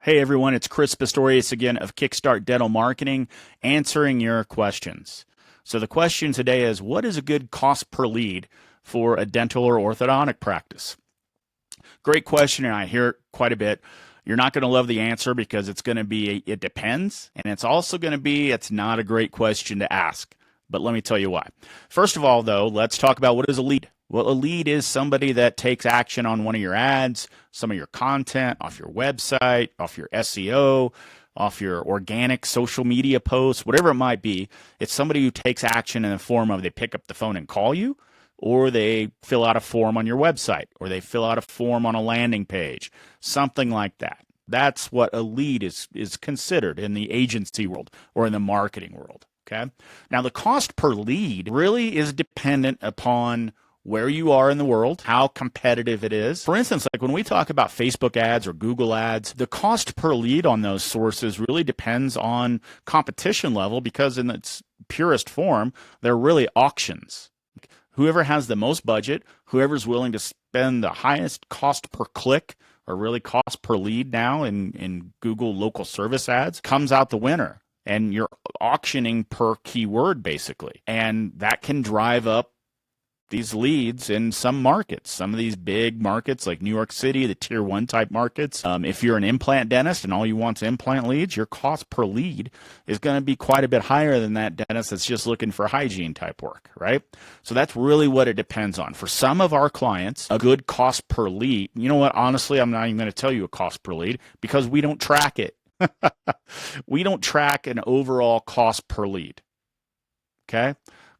Hey everyone, it's Chris Pistorius again of Kickstart Dental Marketing, answering your questions. So the question today is, what is a good cost per lead for a dental or orthodontic practice? Great question, and I hear it quite a bit. You're not going to love the answer because it's going to be, it depends, and it's also going to be, it's not a great question to ask. But let me tell you why. First of all, though, let's talk about what is a lead. Well, a lead is somebody that takes action on one of your ads, some of your content, off your website, off your SEO, off your organic social media posts, whatever it might be. It's somebody who takes action in the form of they pick up the phone and call you, or they fill out a form on your website, or they fill out a form on a landing page, something like that. That's what a lead is considered in the agency world or in the marketing world. Okay. Now, the cost per lead really is dependent upon where you are in the world, how competitive it is. For instance, like when we talk about Facebook ads or Google ads, the cost per lead on those sources really depends on competition level because in its purest form, they're really auctions. Whoever has the most budget, whoever's willing to spend the highest cost per click or really cost per lead now in Google local service ads comes out the winner. And you're auctioning per keyword basically. And that can drive up these leads in some markets, some of these big markets like New York City, the tier 1 type markets. If you're an implant dentist and all you want is implant leads, your cost per lead is going to be quite a bit higher than that dentist that's just looking for hygiene type work, right? So that's really what it depends on. For some of our clients, a good cost per lead, you know what, honestly, I'm not even going to tell you a cost per lead because we don't track it. We don't track an overall cost per lead. Okay?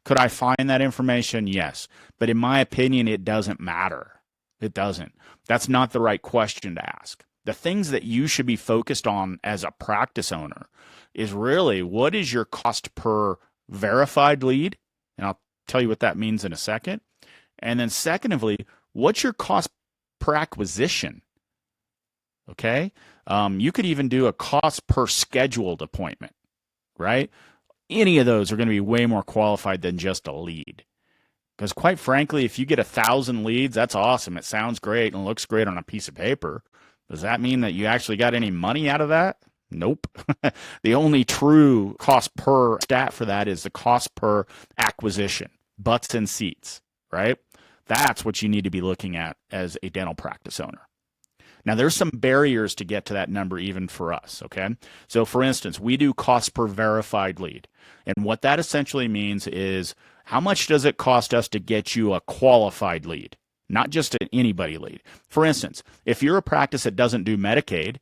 Could I find that information? Yes. But in my opinion, it doesn't matter. It doesn't. That's not the right question to ask. The things that you should be focused on as a practice owner is really what is your cost per verified lead? And I'll tell you what that means in a second. And then secondly, what's your cost per acquisition? Okay? You could even do a cost per scheduled appointment, right? Any of those are going to be way more qualified than just a lead. Because quite frankly, if you get 1,000 leads, that's awesome. It sounds great and looks great on a piece of paper. Does that mean that you actually got any money out of that? Nope. The only true cost per stat for that is the cost per acquisition, butts and seats, right? That's what you need to be looking at as a dental practice owner. Now, there's some barriers to get to that number even for us, okay? So, for instance, we do cost per verified lead. And what that essentially means is how much does it cost us to get you a qualified lead, not just an anybody lead. For instance, if you're a practice that doesn't do Medicaid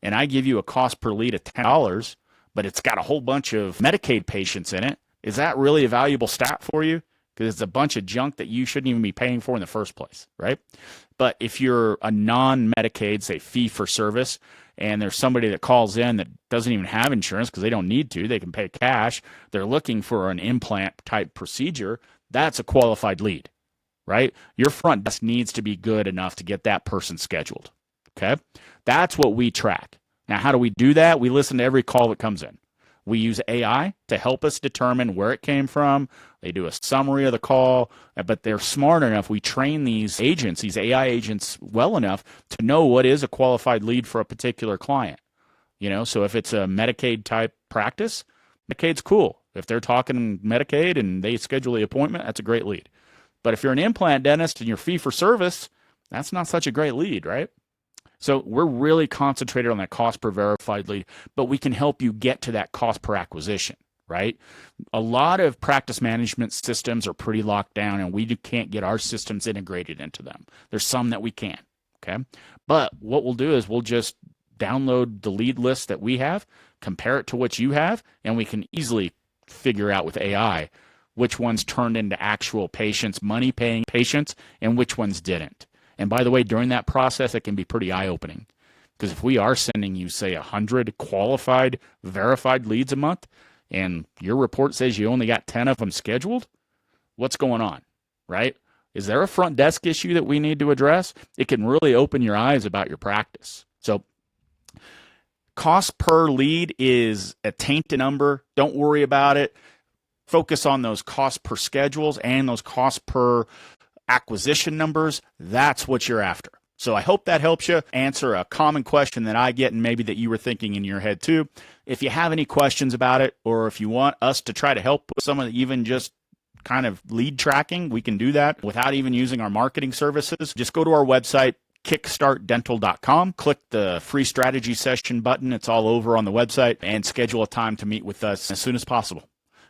and I give you a cost per lead of $10, but it's got a whole bunch of Medicaid patients in it, is that really a valuable stat for you? Because it's a bunch of junk that you shouldn't even be paying for in the first place, right? But if you're a non-Medicaid, say fee-for-service, and there's somebody that calls in that doesn't even have insurance because they don't need to, they can pay cash, they're looking for an implant-type procedure, that's a qualified lead, right? Your front desk needs to be good enough to get that person scheduled, okay? That's what we track. Now, how do we do that? We listen to every call that comes in. We use AI to help us determine where it came from. They do a summary of the call, but they're smart enough. We train these agents, these AI agents, well enough to know what is a qualified lead for a particular client. You know, so if it's a Medicaid type practice, Medicaid's cool. If they're talking Medicaid and they schedule the appointment, that's a great lead. But if you're an implant dentist and you're fee for service, that's not such a great lead, right? So we're really concentrated on that cost per verified lead, but we can help you get to that cost per acquisition, right? A lot of practice management systems are pretty locked down, and we can't get our systems integrated into them. There's some that we can, okay? But what we'll do is we'll just download the lead list that we have, compare it to what you have, and we can easily figure out with AI which ones turned into actual patients, money-paying patients, and which ones didn't. And by the way, during that process, it can be pretty eye-opening. Because if we are sending you, say, 100 qualified, verified leads a month, and your report says you only got 10 of them scheduled, what's going on, right? Is there a front desk issue that we need to address? It can really open your eyes about your practice. So cost per lead is a tainted number. Don't worry about it. Focus on those cost per schedules and those cost per acquisition numbers. That's what you're after. So I hope that helps you answer a common question that I get and maybe that you were thinking in your head too. If you have any questions about it, or if you want us to try to help with some of the even just kind of lead tracking, we can do that without even using our marketing services. Just go to our website, kickstartdental.com, click the free strategy session button. It's all over on the website, and schedule a time to meet with us as soon as possible.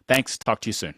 Thanks. Talk to you soon.